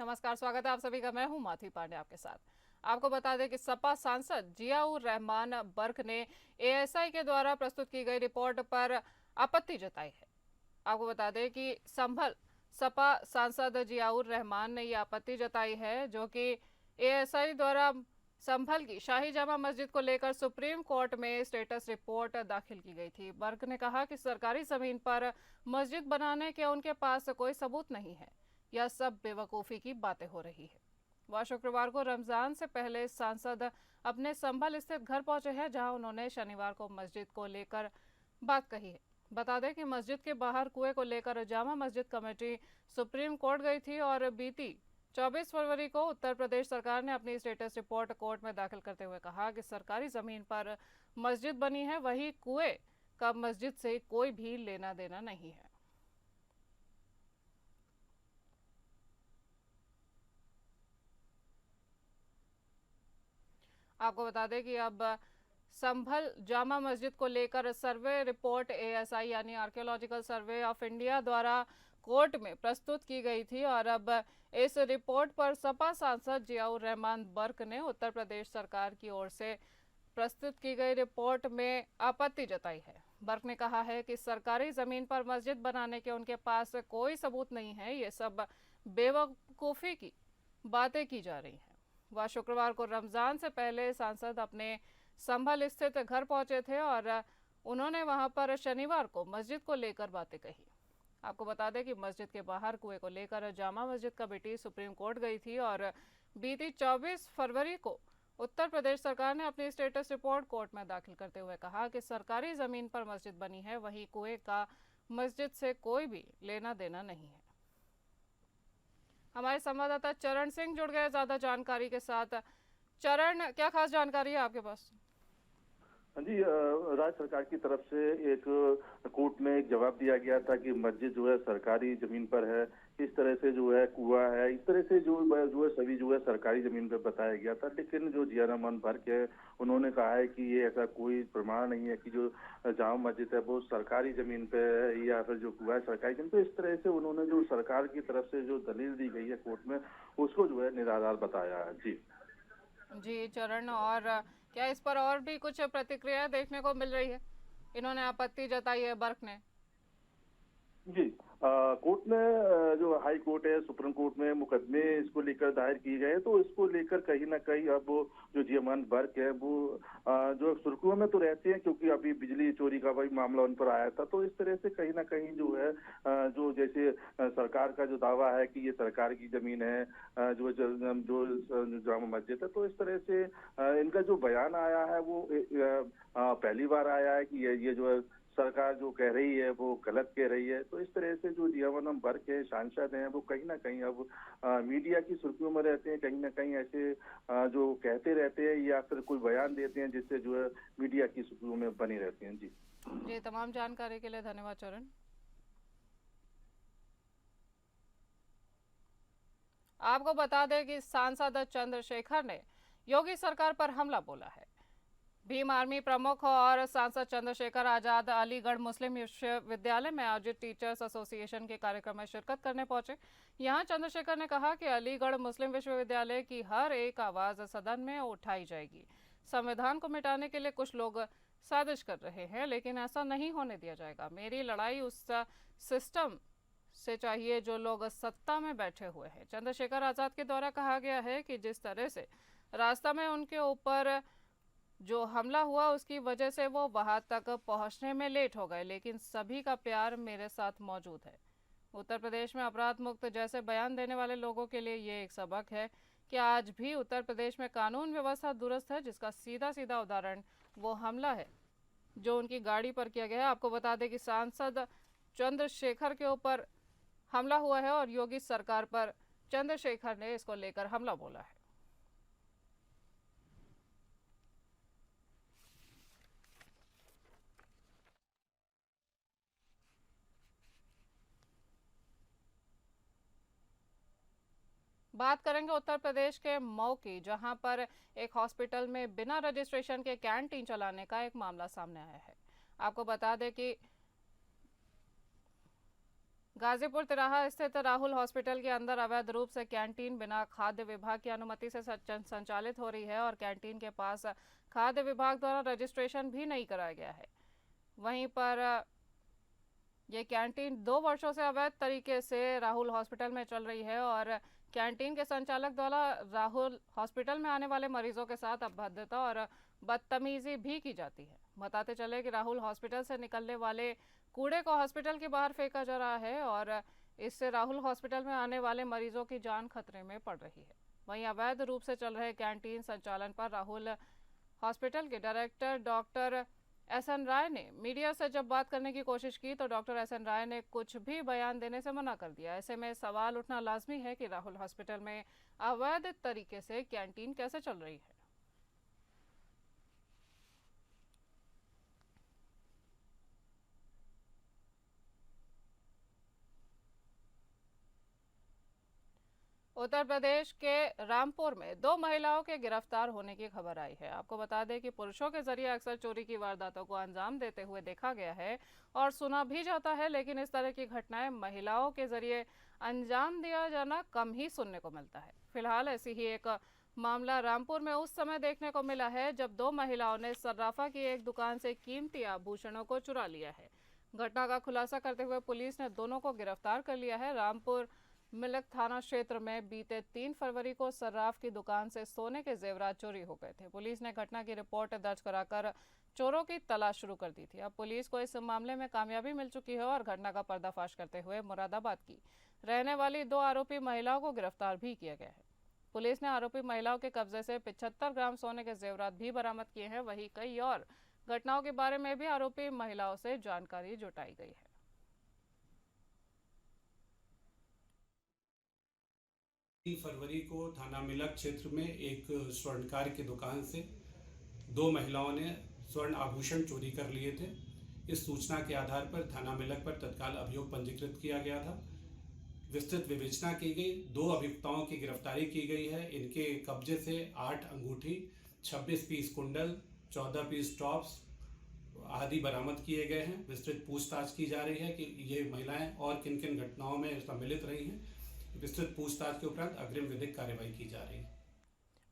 नमस्कार, स्वागत है आप सभी का। मैं हूं माथी पांडे आपके साथ। आपको बता दें कि सपा सांसद जियाउर रहमान बर्क ने एएसआई के द्वारा प्रस्तुत की गई रिपोर्ट पर आपत्ति जताई है। आपको बता दें कि संभल सपा सांसद जियाउर रहमान ने यह आपत्ति जताई है, जो कि एएसआई द्वारा संभल की शाही जामा मस्जिद को लेकर सुप्रीम कोर्ट में स्टेटस रिपोर्ट दाखिल की गई थी। बर्क ने कहा कि सरकारी जमीन पर मस्जिद बनाने के उनके पास कोई सबूत नहीं है, यह सब बेवकूफ़ी की बातें हो रही है। वह शुक्रवार को रमजान से पहले सांसद अपने संभल स्थित घर पहुंचे हैं, जहां उन्होंने शनिवार को मस्जिद को लेकर बात कही है। बता दें कि मस्जिद के बाहर कुएं को लेकर Jama Masjid committee supreme court गई थी और बीती 24 फरवरी को उत्तर प्रदेश सरकार ने अपनी स्टेटस रिपोर्ट कोर्ट में दाखिल करते हुए कहा कि सरकारी जमीन पर मस्जिद बनी है, वही कुएं का मस्जिद से कोई भी लेना देना नहीं है। आपको बता दें कि अब संभल जामा मस्जिद को लेकर सर्वे रिपोर्ट एएसआई यानी आर्कियोलॉजिकल सर्वे ऑफ इंडिया द्वारा कोर्ट में प्रस्तुत की गई थी और अब इस रिपोर्ट पर सपा सांसद जियाउर रहमान बर्क ने उत्तर प्रदेश सरकार की ओर से प्रस्तुत की गई रिपोर्ट में आपत्ति जताई है। बर्क ने कहा है कि सरकारी जमीन पर मस्जिद बनाने के उनके पास कोई सबूत नहीं है, ये सब बेवकूफ़ी की बातें की जा रही हैं। वह शुक्रवार को रमजान से पहले सांसद अपने संभल स्थित घर पहुंचे थे और उन्होंने वहां पर शनिवार को मस्जिद को लेकर बातें कही। आपको बता दें कि मस्जिद के बाहर कुएं को लेकर Jama Masjid committee supreme court गई थी और बीती 24 फरवरी को उत्तर प्रदेश सरकार ने अपनी स्टेटस रिपोर्ट कोर्ट में दाखिल करते हुए कहा कि सरकारी जमीन पर मस्जिद बनी है, वहीं कुएं का मस्जिद से कोई भी लेना देना नहीं है। हमारे संवाददाता चरण सिंह जुड़ गए ज्यादा जानकारी के साथ। चरण, क्या खास जानकारी है आपके पास? हाँ जी, राज्य सरकार की तरफ से एक कोर्ट में एक जवाब दिया गया था कि मस्जिद जो है सरकारी जमीन पर है, इस तरह से जो है कुआं है, इस तरह से जो है सभी जो है सरकारी जमीन पर बताया गया था। लेकिन जो जिया रहमान बर्क है, उन्होंने कहा है कि ये ऐसा कोई प्रमाण नहीं है कि जो जामा मस्जिद है वो सरकारी जमीन पे है या फिर जो कुआं है सरकारी जमीन पे। इस तरह से उन्होंने जो सरकार की तरफ से जो दलील दी गई है कोर्ट में, उसको जो है निराधार बताया है। जी जी चरण, और क्या इस पर और भी कुछ प्रतिक्रिया देखने को मिल रही है? इन्होंने आपत्ति जताई है बर्क ने। जी, कोर्ट में जो हाई कोर्ट है, सुप्रीम कोर्ट में मुकदमे इसको लेकर दायर किए गए, तो इसको लेकर कहीं ना कहीं अब वो जो जियामान बर्क है वो जो सुर्खियों में तो रहते हैं, क्योंकि अभी बिजली चोरी का वही मामला उन पर आया था। तो इस तरह से कहीं ना कहीं जो है जो जैसे सरकार का जो दावा है कि ये सरकार की जमीन है, जो जामा मस्जिद है, तो इस तरह से इनका जो बयान आया है वो पहली बार आया है कि ये जो है सरकार जो कह रही है वो गलत कह रही है। तो इस तरह से जो जियाउर बर्क है, सांसद हैं, वो कहीं ना कहीं अब मीडिया की सुर्खियों में रहते हैं, कहीं ना कहीं ऐसे जो कहते रहते हैं या फिर कोई बयान देते हैं जिससे जो है मीडिया की सुर्खियों में बनी रहती हैं। जी, तमाम जानकारी के लिए धन्यवाद चरण। आपको बता दें कि सांसद चंद्रशेखर ने योगी सरकार पर हमला बोला है। भीम आर्मी प्रमुख और सांसद चंद्रशेखर आजाद अलीगढ़ मुस्लिम विश्वविद्यालय में आयोजित टीचर्स एसोसिएशन के कार्यक्रम में शिरकत करने पहुंचे। यहां चंद्रशेखर ने कहा कि अलीगढ़ मुस्लिम विश्वविद्यालय की हर एक आवाज सदन में उठाई जाएगी। संविधान को मिटाने के लिए कुछ लोग साजिश कर रहे हैं, लेकिन ऐसा नहीं होने दिया जाएगा। मेरी लड़ाई उस सिस्टम से चाहिए जो लोग सत्ता में बैठे हुए हैं। चंद्रशेखर आजाद के द्वारा कहा गया है कि जिस तरह से रास्ता में उनके ऊपर जो हमला हुआ उसकी वजह से वो वहां तक पहुंचने में लेट हो गए, लेकिन सभी का प्यार मेरे साथ मौजूद है। उत्तर प्रदेश में अपराध मुक्त जैसे बयान देने वाले लोगों के लिए ये एक सबक है कि आज भी उत्तर प्रदेश में कानून व्यवस्था दुरुस्त है, जिसका सीधा सीधा उदाहरण वो हमला है जो उनकी गाड़ी पर किया गया है। आपको बता दें कि सांसद चंद्रशेखर के ऊपर हमला हुआ है और योगी सरकार पर चंद्रशेखर ने इसको लेकर हमला बोला है। बात करेंगे उत्तर प्रदेश के मऊ की, जहां पर एक हॉस्पिटल में बिना रजिस्ट्रेशन के कैंटीन चलाने का एक मामला सामने आया है। आपको बता दें कि गाजीपुर तिराहा स्थित राहुल हॉस्पिटल के अंदर अवैध रूप से कैंटीन बिना खाद्य विभाग की अनुमति से संचालित हो रही है और कैंटीन के पास खाद्य विभाग द्वारा रजिस्ट्रेशन भी नहीं कराया गया है। वहीं पर ये कैंटीन 2 वर्षों से अवैध तरीके से राहुल हॉस्पिटल में चल रही है और कैंटीन के संचालक द्वारा राहुल हॉस्पिटल में आने वाले मरीजों के साथ अभद्रता और बदतमीजी भी की जाती है। बताते चले कि राहुल हॉस्पिटल से निकलने वाले कूड़े को हॉस्पिटल के बाहर फेंका जा रहा है और इससे राहुल हॉस्पिटल में आने वाले मरीजों की जान खतरे में पड़ रही है। वहीं अवैध रूप से चल रहे कैंटीन संचालन पर राहुल हॉस्पिटल के डायरेक्टर डॉक्टर एसएन राय ने मीडिया से जब बात करने की कोशिश की तो डॉक्टर एसएन राय ने कुछ भी बयान देने से मना कर दिया। ऐसे में सवाल उठना लाजमी है कि राहुल हॉस्पिटल में अवैध तरीके से कैंटीन कैसे चल रही है। उत्तर प्रदेश के रामपुर में 2 महिलाओं के गिरफ्तार होने की खबर आई है। आपको बता दें कि पुरुषों के जरिए अक्सर चोरी की वारदातों को अंजाम देते हुए देखा गया है और सुना भी जाता है, लेकिन इस तरह की घटनाएं महिलाओं के जरिए अंजाम दिया जाना कम ही सुनने को मिलता है। फिलहाल ऐसी ही एक मामला रामपुर में उस समय देखने को मिला है जब 2 महिलाओं ने सर्राफा की एक दुकान से कीमती आभूषणों को चुरा लिया है। घटना का खुलासा करते हुए पुलिस ने दोनों को गिरफ्तार कर लिया है। रामपुर मिलक थाना क्षेत्र में बीते 3 फरवरी को सर्राफ की दुकान से सोने के जेवरात चोरी हो गए थे। पुलिस ने घटना की रिपोर्ट दर्ज कराकर चोरों की तलाश शुरू कर दी थी। अब पुलिस को इस मामले में कामयाबी मिल चुकी है और घटना का पर्दाफाश करते हुए मुरादाबाद की रहने वाली 2 आरोपी महिलाओं को गिरफ्तार भी किया गया है। पुलिस ने आरोपी महिलाओं के कब्जे से 75 ग्राम सोने के जेवरात भी बरामद किए हैं। वहीं कई और घटनाओं के बारे में भी आरोपी महिलाओं से जानकारी जुटाई गई है। 3 फरवरी को थाना मिलक क्षेत्र में एक स्वर्णकार की दुकान से 2 महिलाओं ने स्वर्ण आभूषण चोरी कर लिए थे। इस सूचना के आधार पर थाना मिलक पर तत्काल अभियोग पंजीकृत किया गया था। विस्तृत विवेचना की गई, 2 अभियुक्ताओं की गिरफ्तारी की गई है। इनके कब्जे से 8 अंगूठी, 26 पीस कुंडल, 14 पीस टॉप्स आदि बरामद किए गए हैं। विस्तृत पूछताछ की जा रही है कि ये महिलाएं और किन किन घटनाओं में सम्मिलित रही हैं। विस्तृत पूछताछ के उपरांत अग्रिम विधिक कार्रवाई की जा रही है।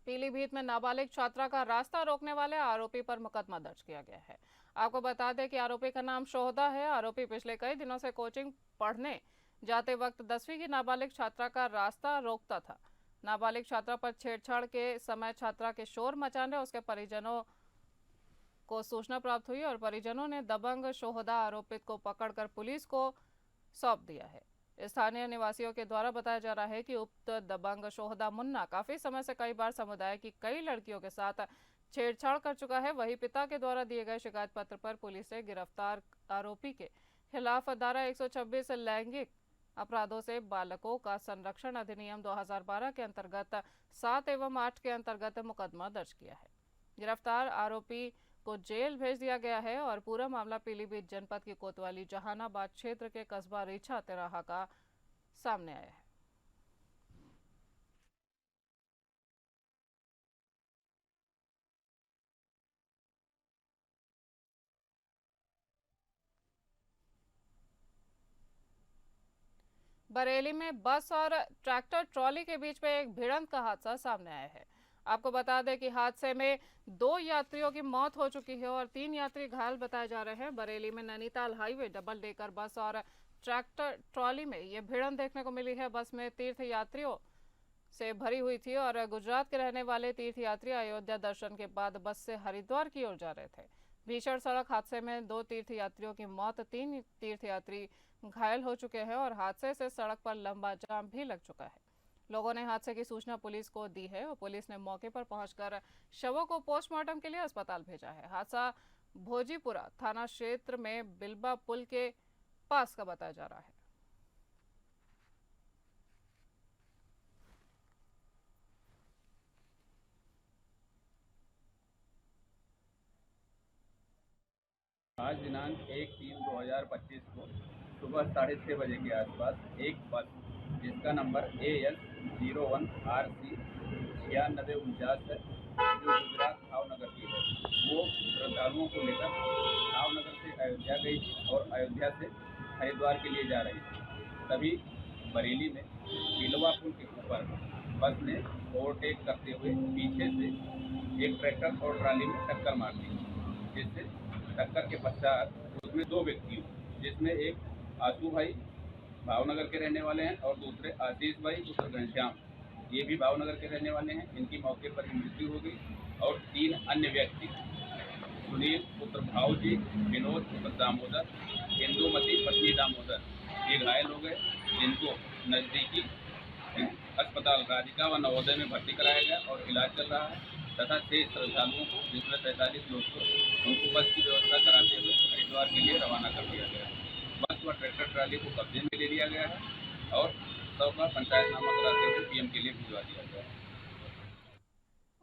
पीलीभीत में नाबालिग छात्रा का रास्ता रोकने वाले आरोपी पर मुकदमा दर्ज किया गया है। आपको बता दें कि आरोपी का नाम शोहदा है। आरोपी पिछले कई दिनों से कोचिंग पढ़ने जाते वक्त 10वीं की नाबालिग छात्रा का रास्ता रोकता था। नाबालिग छात्रा पर छेड़छाड़ के समय छात्रा के शोर मचाने उसके परिजनों को सूचना प्राप्त हुई और परिजनों ने दबंग शोहदा आरोपित को पकड़कर पुलिस को सौंप दिया है। स्थानीय निवासियों के द्वारा बताया जा रहा है कि उक्त दबंग शोहदा मुन्ना काफी समय से कई बार समुदाय की कई लड़कियों के साथ छेड़छाड़ कर चुका है। वहीं पिता के द्वारा दिए गए शिकायत पत्र पर पुलिस ने गिरफ्तार आरोपी के खिलाफ धारा 126 लैंगिक अपराधों से बालकों का संरक्षण अधिनियम 2012 के अंतर्गत 7 एवं 8 के अंतर्गत मुकदमा दर्ज किया है। गिरफ्तार आरोपी को जेल भेज दिया गया है और पूरा मामला पीलीभीत जनपद की कोतवाली जहानाबाद क्षेत्र के कस्बा रीछा तिराहा का सामने आया है। बरेली में बस और ट्रैक्टर ट्रॉली के बीच में एक भिड़ंत का हादसा सामने आया है। आपको बता दें कि हादसे में 2 यात्रियों की मौत हो चुकी है और 3 यात्री घायल बताए जा रहे हैं। बरेली में Nainital highway double decker bus और ट्रैक्टर ट्रॉली में ये भिड़ंत देखने को मिली है। बस में तीर्थ यात्रियों से भरी हुई थी और गुजरात के रहने वाले तीर्थ यात्री अयोध्या दर्शन के बाद बस से हरिद्वार की ओर जा रहे थे। भीषण सड़क हादसे में 2 तीर्थ यात्रियों की मौत, 3 तीर्थ यात्री घायल हो चुके हैं और हादसे से सड़क पर लंबा जाम भी लग चुका है। लोगों ने हादसे की सूचना पुलिस को दी है और पुलिस ने मौके पर पहुंचकर शवों को पोस्टमार्टम के लिए अस्पताल भेजा है। हादसा भोजीपुरा थाना क्षेत्र में बिलबा पुल के पास का बताया जा रहा है। आज दिनांक 1/3/2025 को सुबह 6:30 बजे के आसपास एक बस जिसका नंबर AS 01RC 9649 है, जो गुजरात भावनगर की है, वो श्रद्धालुओं को लेकर भावनगर से अयोध्या गई थी और अयोध्या से हरिद्वार के लिए जा रही थी। तभी बरेली में बिलवा पुल के ऊपर बस ने ओवरटेक करते हुए पीछे से एक ट्रैक्टर और ट्राली में टक्कर मार दी, जिससे टक्कर के पश्चात उसमें दो व्यक्ति हुए, जिसमें एक आशू भाई भावनगर के रहने वाले हैं और दूसरे आशीष भाई पुत्र घनश्याम, ये भी भावनगर के रहने वाले हैं। इनकी मौके पर ही मृत्यु हो गई और 3 अन्य व्यक्ति सुनील पुत्र भाऊजी, विनोद पुत्र दामोदर, इंदुमती पत्नी दामोदर, ये घायल हो गए, जिनको नजदीकी अस्पताल राधिका व नवोदय में भर्ती कराया गया और इलाज चल रहा है तथा 6 श्रद्धालुओं को, जिसमें 45 लोग को, उनको बस की व्यवस्था कराते हुए हरिद्वार के लिए रवाना कर दिया गया है। बस व ट्रैक्टर ट्राली को कब्जे में ले लिया गया है और सब का पंचायतनामा कराते हुए पीएम के लिए भिजवा दिया गया है।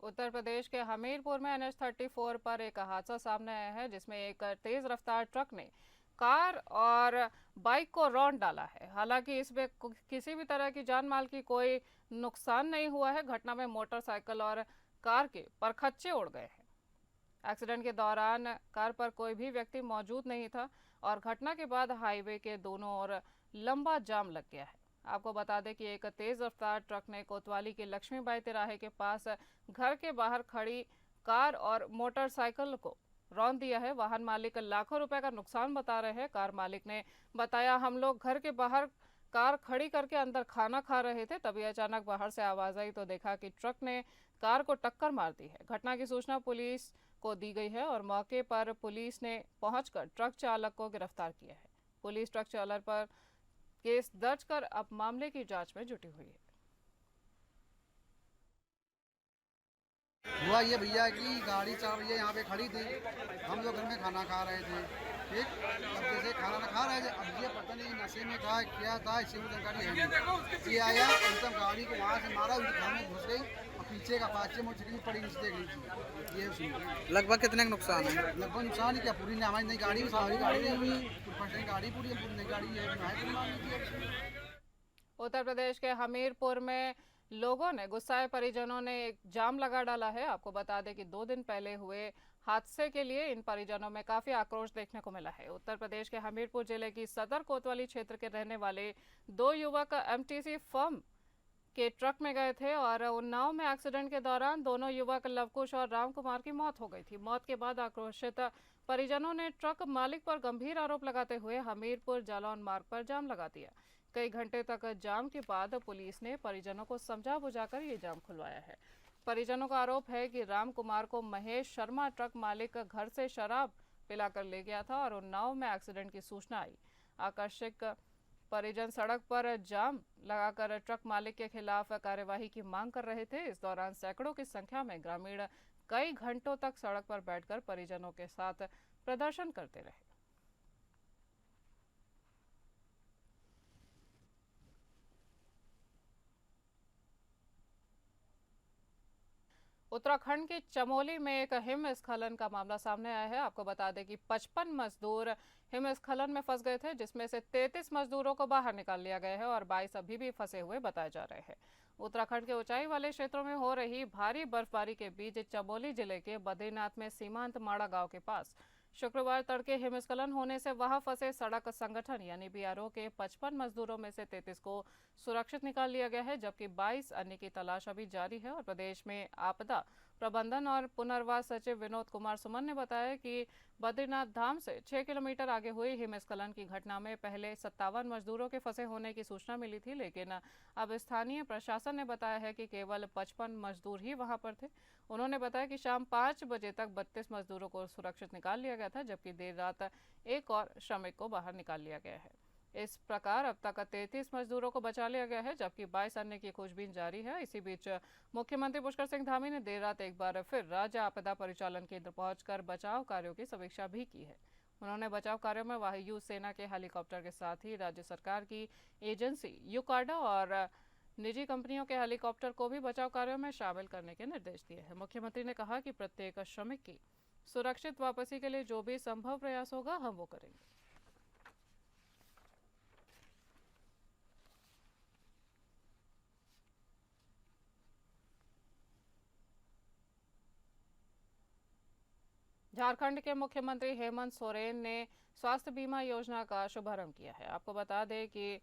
उत्तर प्रदेश के हमीरपुर में NH-34 पर एक हादसा सामने आया है, जिसमें एक तेज रफ्तार ट्रक ने कार और बाइक को रौंद डाला है। हालांकि इसमें किसी भी तरह की जान माल की कोई नुकसान नहीं हुआ है। घटना में मोटरसाइकिल और कार के परखच्चे उड़ गए हैं। एक्सीडेंट के दौरान कार पर कोई भी व्यक्ति मौजूद नहीं था और घटना के बाद हाईवे के दोनों ओर लंबा जाम लग गया है। आपको बता दें कि एक तेज रफ्तार ट्रक ने कोतवाली के लक्ष्मीबाई तिराहे के पास घर के बाहर खड़ी कार और मोटरसाइकिल को रौंद दिया है। वाहन मालिक लाखों रुपए का नुकसान बता रहे हैं। कार मालिक ने बताया, हम लोग घर के बाहर कार खड़ी करके अंदर खाना खा रहे थे, तभी अचानक बाहर से आवाज आई तो देखा कि ट्रक ने कार को टक्कर मार दी है। घटना की सूचना पुलिस को दी गई है और मौके पर पुलिस ने पहुंचकर ट्रक चालक को गिरफ्तार किया है। पुलिस ट्रक चालक पर केस दर्ज कर अब मामले की जांच में जुटी हुई है। हुआ ये भैया की गाड़ी 4 बजे यहाँ पे खड़ी थी, हम लोग घर में खाना खा रहे थे, ठीक। अब जैसे खाना खा रहे थे, अब ये पता नहीं नशे में था क्या था, इसी को जानकारी है नहीं। ये आया एकदम गाड़ी को वहाँ से मारा, उनके घर में घुस गई और पीछे का पाँचे मोटरसाइकिल पड़ी नीचे देख लीजिए। ये उसमें लगभग कितने का नुकसान है? लगभग नुकसान ही क्या, पूरी ने हमारी नई गाड़ी, सारी गाड़ी नहीं हुई, फर्स्ट गाड़ी पूरी नई गाड़ी है। उत्तर प्रदेश के हमीरपुर में लोगों ने, गुस्साए परिजनों ने एक जाम लगा डाला है। आपको बता दें कि 2 दिन पहले हुए हादसे के लिए इन परिजनों में काफी आक्रोश देखने को मिला है। उत्तर प्रदेश के हमीरपुर जिले की सदर कोतवाली क्षेत्र के रहने वाले 2 युवक MTC फर्म के ट्रक में गए थे और उन्नाव में एक्सीडेंट के दौरान दोनों युवक लवकुश और राम कुमार की मौत हो गई थी। मौत के बाद आक्रोशित परिजनों ने ट्रक मालिक पर गंभीर आरोप लगाते हुए हमीरपुर जालौन मार्ग पर जाम लगा दिया। कई घंटे तक जाम के बाद पुलिस ने परिजनों को समझा बुझाकर ये जाम खुलवाया है। परिजनों का आरोप है कि राम कुमार को महेश शर्मा ट्रक मालिक घर से शराब पिलाकर ले गया था और उन्नाव में एक्सीडेंट की सूचना आई। आकर्षित परिजन सड़क पर जाम लगाकर ट्रक मालिक के खिलाफ कार्यवाही की मांग कर रहे थे। इस दौरान सैकड़ों की संख्या में ग्रामीण कई घंटों तक सड़क पर बैठकर परिजनों के साथ प्रदर्शन करते रहे। उत्तराखंड के चमोली में एक हिमस्खलन का मामला सामने आया है। आपको बता दें कि 55 मजदूर हिमस्खलन में फंस गए थे, जिसमें से 33 मजदूरों को बाहर निकाल लिया गया है और 22 अभी भी फंसे हुए बताए जा रहे हैं। उत्तराखंड के ऊंचाई वाले क्षेत्रों में हो रही भारी बर्फबारी के बीच चमोली जिले के बद्रीनाथ में सीमांत माड़ा गांव के पास शुक्रवार तड़के हिमस्खलन होने से वहां फंसे सड़क संगठन यानी BRO के 55 मजदूरों में से 33 को सुरक्षित निकाल लिया गया है, जबकि 22 अन्य की तलाश अभी जारी है। और प्रदेश में आपदा प्रबंधन और पुनर्वास सचिव विनोद कुमार सुमन ने बताया कि बद्रीनाथ धाम से 6 किलोमीटर आगे हुई हिमस्खलन की घटना में पहले 57 मजदूरों के फंसे होने की सूचना मिली थी, लेकिन अब स्थानीय प्रशासन ने बताया है कि केवल 55 मजदूर ही वहां पर थे। उन्होंने बताया कि शाम 5 बजे तक 32 मजदूरों को सुरक्षित निकाल लिया गया था, जबकि देर रात एक और श्रमिक को बाहर निकाल लिया गया है। इस प्रकार अब तक 33 मजदूरों को बचा लिया गया है, जबकि 22 अन्य की खोजबीन जारी है। इसी बीच मुख्यमंत्री पुष्कर सिंह धामी ने देर रात एक बार फिर राज्य आपदा परिचालन केंद्र पहुंचकर बचाव कार्यों की समीक्षा भी की है। उन्होंने बचाव कार्यों में वायु सेना के हेलीकॉप्टर के साथ ही राज्य सरकार की एजेंसी यूकाडा और निजी कंपनियों के हेलीकॉप्टर को भी बचाव कार्यों में शामिल करने के निर्देश दिए हैं। मुख्यमंत्री ने कहा कि प्रत्येक श्रमिक की सुरक्षित वापसी के लिए जो भी संभव प्रयास होगा हम वो करेंगे। झारखंड के मुख्यमंत्री हेमंत सोरेन ने स्वास्थ्य बीमा योजना का शुभारंभ किया है। आपको बता दें कि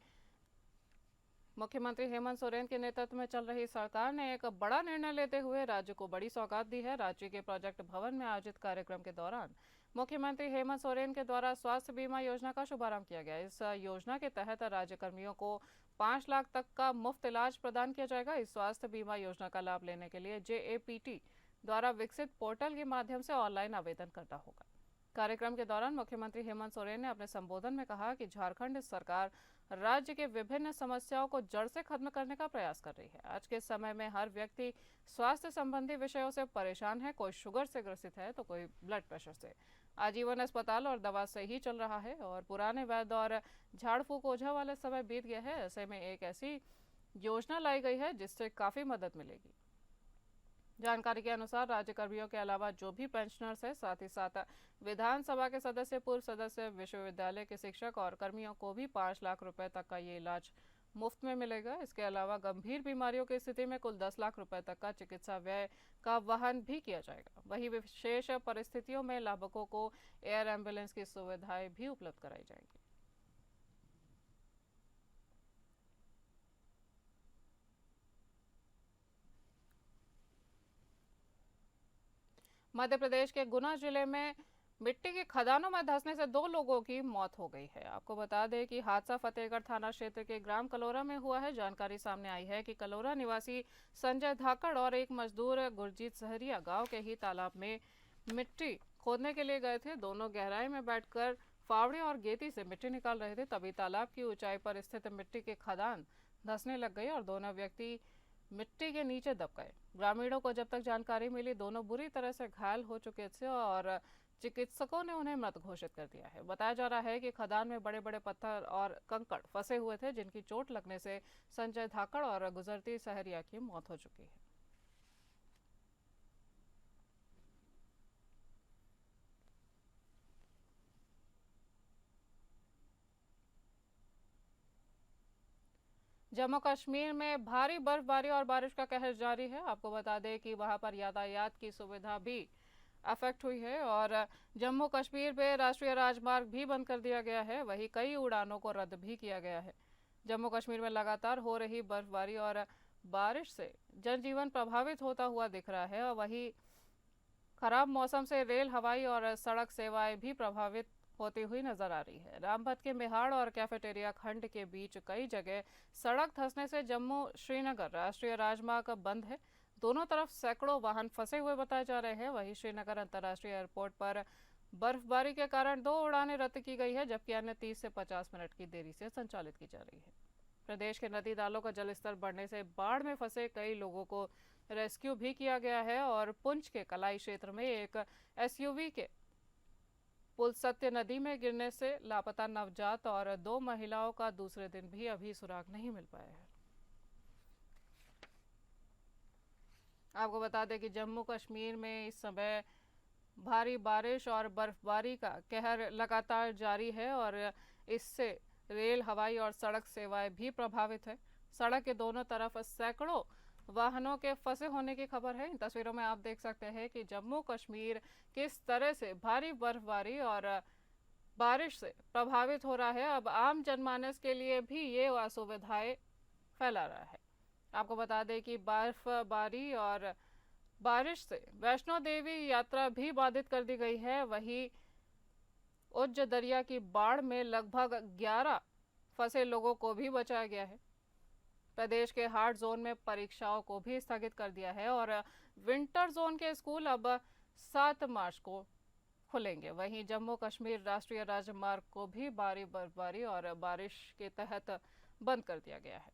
मुख्यमंत्री हेमंत सोरेन के नेतृत्व में चल रही सरकार ने एक बड़ा निर्णय लेते हुए राज्य को बड़ी सौगात दी है। राज्य के प्रोजेक्ट भवन में आयोजित कार्यक्रम के दौरान मुख्यमंत्री हेमंत सोरेन के द्वारा स्वास्थ्य बीमा योजना का शुभारंभ किया गया। इस योजना के तहत राज्य कर्मियों को 5 लाख तक का मुफ्त इलाज प्रदान किया जाएगा। इस स्वास्थ्य बीमा योजना का लाभ लेने के लिए JAPT द्वारा विकसित पोर्टल के माध्यम से ऑनलाइन आवेदन करना होगा। कार्यक्रम के दौरान मुख्यमंत्री हेमंत सोरेन ने अपने संबोधन में कहा कि झारखंड सरकार राज्य के विभिन्न समस्याओं को जड़ से खत्म करने का प्रयास कर रही है। आज के समय में हर व्यक्ति स्वास्थ्य संबंधी विषयों से परेशान है। कोई शुगर से ग्रसित है तो कोई ब्लड प्रेशर से। आजीवन अस्पताल और दवा से ही चल रहा है और पुराने वैद्य और झाड़ फूक ओझा वाले समय बीत गया है। ऐसे में एक ऐसी योजना लाई गई है जिससे काफी मदद मिलेगी। जानकारी के अनुसार राज्य कर्मियों के अलावा जो भी पेंशनर्स है, साथ ही साथ विधानसभा के सदस्य, पूर्व सदस्य, विश्वविद्यालय के शिक्षक और कर्मियों को भी 5 लाख रुपए तक का ये इलाज मुफ्त में मिलेगा। इसके अलावा गंभीर बीमारियों की स्थिति में कुल 10 लाख रुपए तक का चिकित्सा व्यय का वहन भी किया जाएगा। वहीं विशेष परिस्थितियों में लाभुकों को एयर एम्बुलेंस की सुविधाएं भी उपलब्ध कराई जाएंगी। मध्य प्रदेश के गुना जिले में मिट्टी की खदानों में धंसने से 2 लोगों की मौत हो गई है। आपको बता दें कि हादसा फतेहगढ़ थाना क्षेत्र के ग्राम कलोरा में हुआ है। जानकारी सामने आई है कि कलोरा निवासी संजय धाकड़ और एक मजदूर गुरजीत सहरिया गांव के ही तालाब में मिट्टी खोदने के लिए गए थे। दोनों गहराई में बैठकर फावड़े और गेती से मिट्टी निकाल रहे थे। तभी तालाब की ऊंचाई पर स्थित मिट्टी के खदान धंसने लग गई और दोनों व्यक्ति मिट्टी के नीचे दब गए। ग्रामीणों को जब तक जानकारी मिली, दोनों बुरी तरह से घायल हो चुके थे और चिकित्सकों ने उन्हें मृत घोषित कर दिया है। बताया जा रहा है कि खदान में बड़े बड़े पत्थर और कंकड़ फंसे हुए थे, जिनकी चोट लगने से संजय धाकड़ और गुजरती सहरिया की मौत हो चुकी है। जम्मू कश्मीर में भारी बर्फबारी और बारिश का कहर जारी है। आपको बता दें कि वहां पर यातायात की सुविधा भी अफेक्ट हुई है और जम्मू कश्मीर में राष्ट्रीय राजमार्ग भी बंद कर दिया गया है। वहीं कई उड़ानों को रद्द भी किया गया है। जम्मू कश्मीर में लगातार हो रही बर्फबारी और बारिश से जनजीवन प्रभावित होता हुआ दिख रहा है और वहीं खराब मौसम से रेल, हवाई और सड़क सेवाएं भी प्रभावित होती हुई नजर आ रही है। रामबन के मेहाड़ और कैफेटेरिया खंड के बीच कई जगह सड़क धंसने से जम्मू श्रीनगर राष्ट्रीय राजमार्ग बंद है। दोनों तरफ सैकड़ों वाहन फंसे हुए बताए जा रहे हैं। वहीं श्रीनगर अंतर्राष्ट्रीय एयरपोर्ट पर बर्फबारी के कारण 2 उड़ानें रद्द की गई है, जबकि अन्य 30 से 50 मिनट की देरी से संचालित की जा रही है। प्रदेश के नदी नालों का जलस्तर बढ़ने से बाढ़ में फंसे कई लोगों को रेस्क्यू भी किया गया है और पुंछ के कलाई क्षेत्र में एक SUV के पुल सत्य नदी में गिरने से लापता नवजात और 2 महिलाओं का दूसरे दिन भी अभी सुराग नहीं मिल पाया है। आपको बता दें कि जम्मू कश्मीर में इस समय भारी बारिश और बर्फबारी का कहर लगातार जारी है और इससे रेल, हवाई और सड़क सेवाएं भी प्रभावित है। सड़क के दोनों तरफ सैकड़ों वाहनों के फंसे होने की खबर है। इन तस्वीरों में आप देख सकते हैं कि जम्मू कश्मीर किस तरह से भारी बर्फबारी और बारिश से प्रभावित हो रहा है। अब आम जनमानस के लिए भी ये असुविधाएं फैला रहा है। आपको बता दें कि बर्फबारी और बारिश से वैष्णो देवी यात्रा भी बाधित कर दी गई है। वहीं उज्ज दरिया की बाढ़ में लगभग 11 फंसे लोगों को भी बचाया गया है। प्रदेश के हार्ड जोन में परीक्षाओं को भी स्थगित कर दिया है और विंटर जोन के स्कूल अब 7 मार्च को खुलेंगे। वहीं जम्मू कश्मीर राष्ट्रीय राजमार्ग को भी भारी बर्फबारी और बारिश के तहत बंद कर दिया गया है।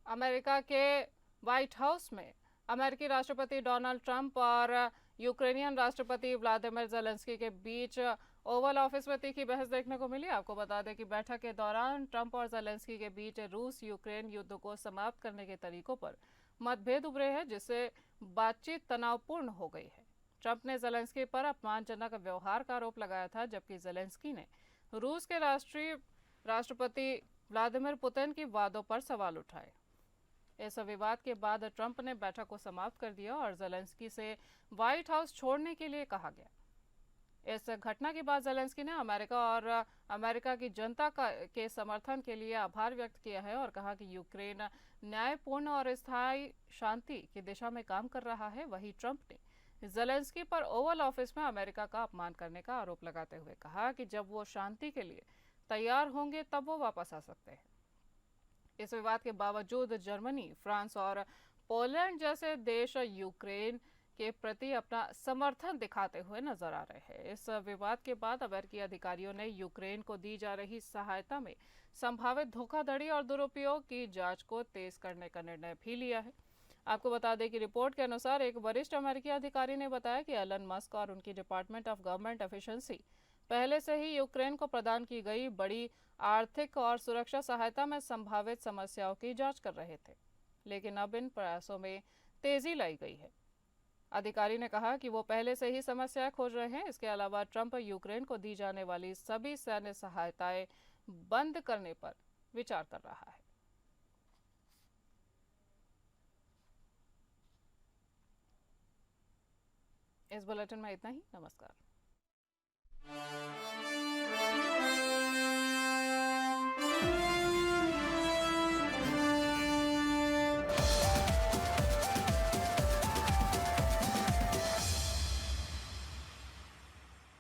अमेरिका के व्हाइट हाउस में अमेरिकी राष्ट्रपति डोनाल्ड ट्रंप और यूक्रेनियन राष्ट्रपति व्लादिमीर ज़ेलेंस्की के बीच ओवल ऑफिस में तीखी बहस देखने को मिली। आपको बता दें कि बैठक के दौरान ट्रंप और ज़ेलेंस्की के बीच रूस यूक्रेन युद्ध को समाप्त करने के तरीकों पर मतभेद उभरे हैं, जिससे बातचीत तनावपूर्ण हो गई है। ट्रंप ने ज़ेलेंस्की पर अपमानजनक व्यवहार का आरोप लगाया था, जबकि ज़ेलेंस्की ने रूस के राष्ट्रपति व्लादिमीर पुतिन की वादों पर सवाल उठाए। इस विवाद के बाद ट्रंप ने बैठक को समाप्त कर दिया और ज़ेलेंस्की से व्हाइट हाउस छोड़ने के लिए कहा गया। इस घटना के बाद ज़ेलेंस्की ने अमेरिका और अमेरिका की जनता के समर्थन के लिए आभार व्यक्त किया है और कहा कि यूक्रेन न्यायपूर्ण और स्थायी शांति की दिशा में काम कर रहा है। वहीं ट्रंप ने ज़ेलेंस्की पर ओवल ऑफिस में अमेरिका का अपमान करने का आरोप लगाते हुए कहा कि जब वो शांति के लिए तैयार होंगे तब वो वापस आ सकते हैं। इस विवाद के बावजूद जर्मनी, फ्रांस और पोलैंड जैसे देश यूक्रेन के प्रति अपना समर्थन दिखाते हुए नजर आ रहे हैं। इस विवाद के बाद अमेरिकी अधिकारियों ने यूक्रेन को दी जा रही सहायता में संभावित धोखाधड़ी और दुरुपयोग की जांच को तेज करने का निर्णय भी लिया है। आपको बता दें कि रिपोर्ट के अनुसार एक वरिष्ठ अमेरिकी अधिकारी ने बताया कि एलन मस्क और उनकी डिपार्टमेंट ऑफ गवर्नमेंट एफिशिएंसी पहले से ही यूक्रेन को प्रदान की गई बड़ी आर्थिक और सुरक्षा सहायता में संभावित समस्याओं की जांच कर रहे थे, लेकिन अब इन प्रयासों में तेजी लाई गई है। अधिकारी ने कहा कि वो पहले से ही समस्या खोज रहे हैं। इसके अलावा ट्रंप यूक्रेन को दी जाने वाली सभी सैन्य सहायताएं बंद करने पर विचार कर रहा है। इस बुलेटिन में इतना ही। नमस्कार।